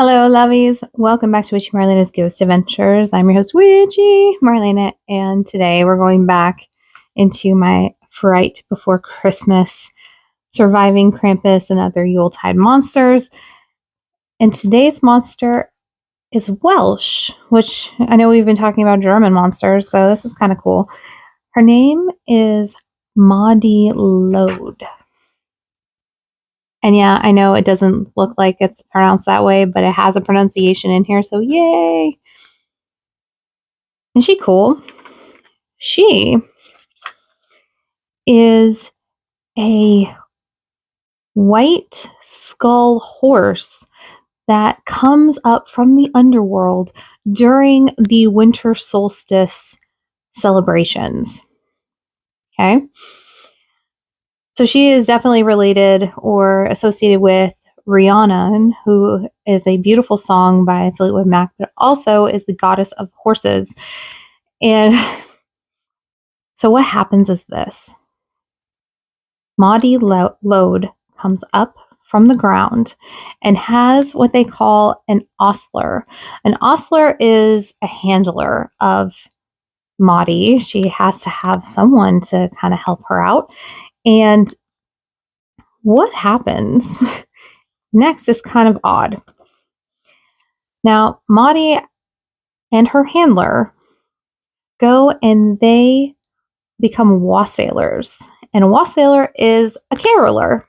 Hello, lovies. Welcome back to WitchyMarlaina's Ghost Adventures. I'm your host, Witchy Marlaina, and today we're going back into my Fright Before Christmas, surviving Krampus and other Yuletide monsters. And today's monster is Welsh, which I know we've been talking about German monsters, so this is kind of cool. Her name is Mari Lwyd. And yeah, I know it doesn't look like it's pronounced that way, but it has a pronunciation in here, so yay! Isn't she cool? She is a white skull horse that comes up from the underworld during the Winter Solstice celebrations. Okay? So she is definitely related or associated with Rhiannon, who is a beautiful song by Fleetwood Mac, but also is the goddess of horses. And so what happens is this. Miy Load comes up from the ground and has what they call an ostler. An ostler is a handler of Motti. She has to have someone to kind of help her out. And what happens next is kind of odd. Now, Motti and her handler go and they become wassailers. And a wassailor is a caroler.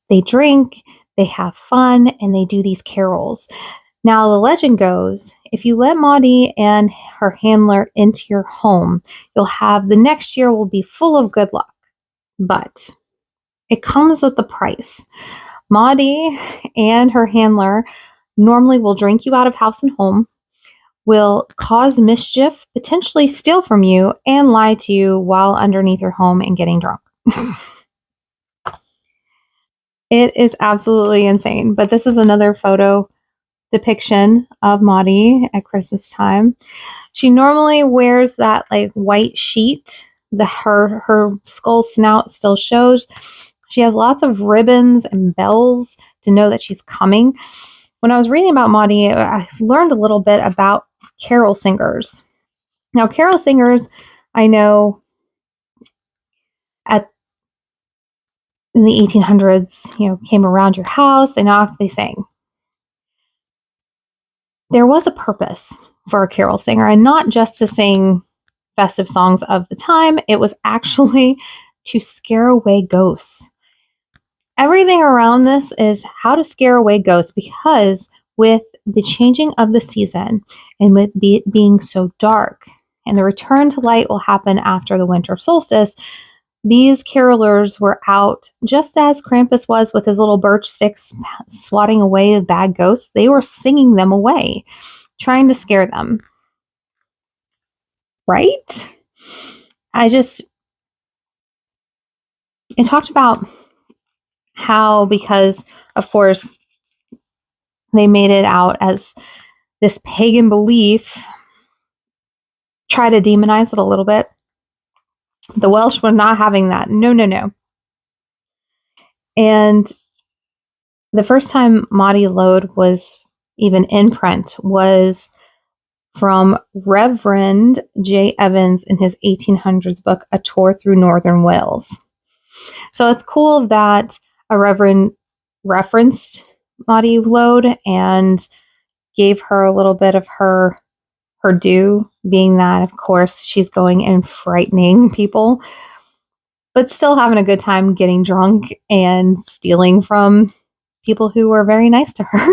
They drink, they have fun, and they do these carols. Now, the legend goes, if you let Motti and her handler into your home, you'll have the next year will be full of good luck. But it comes with the price. Motti and her handler normally will drink you out of house and home, will cause mischief, potentially steal from you, and lie to you while underneath your home and getting drunk. It is absolutely insane. But this is another photo depiction of Motti at Christmas time. She normally wears that like white sheet. Her skull snout still shows. She has lots of ribbons and bells to know that she's coming. When I was reading about Motti, I learned a little bit about carol singers. Now, carol singers, I know in the 1800s, came around your house, they knocked, they sang. There was a purpose for a carol singer, and not just to sing festive songs of the time. It was actually to scare away ghosts. Everything around this is how to scare away ghosts, because with the changing of the season and with it being so dark, and the return to light will happen after the winter solstice, these carolers were out just as Krampus was with his little birch sticks swatting away the bad ghosts. They were singing them away, trying to scare them. Right? It talked about how, because of course they made it out as this pagan belief, try to demonize it a little bit. The Welsh were not having that. No. And the first time Miy Load was even in print was from Reverend J. Evans in his 1800s book, A Tour Through Northern Wales. So it's cool that a reverend referenced Miy Load and gave her a little bit of her due, being that, of course, she's going and frightening people, but still having a good time getting drunk and stealing from people who were very nice to her.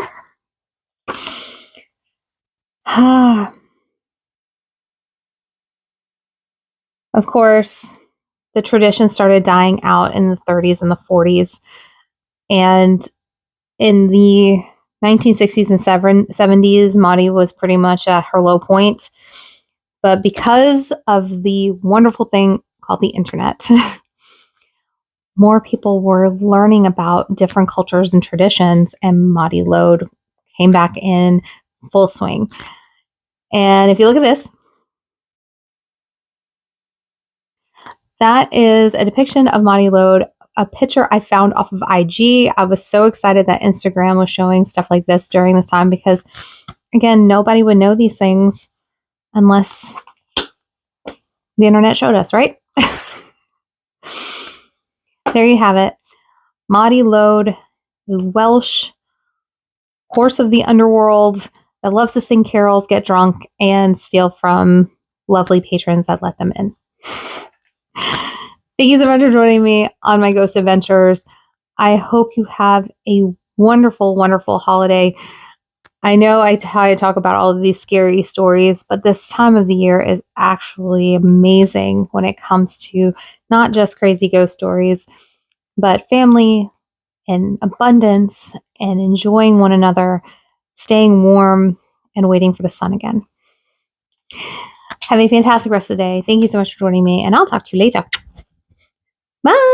Of course, the tradition started dying out in the 30s and the 40s. And in the 1960s and 70s, Motti was pretty much at her low point. But because of the wonderful thing called the internet, more people were learning about different cultures and traditions, and Miy Load came back in full swing. And if you look at this, that is a depiction of Miy Load a picture I found off of IG. I was so excited that Instagram was showing stuff like this during this time because, again, nobody would know these things unless the internet showed us, right? There you have it. Miy Load, the Welsh horse of the underworld that loves to sing carols, get drunk, and steal from lovely patrons that let them in. Thank you so much for joining me on my ghost adventures. I hope you have a wonderful, wonderful holiday. I know I talk about all of these scary stories, but this time of the year is actually amazing when it comes to not just crazy ghost stories, but family and abundance and enjoying one another, staying warm, and waiting for the sun again. Have a fantastic rest of the day. Thank you so much for joining me, and I'll talk to you later. Bye.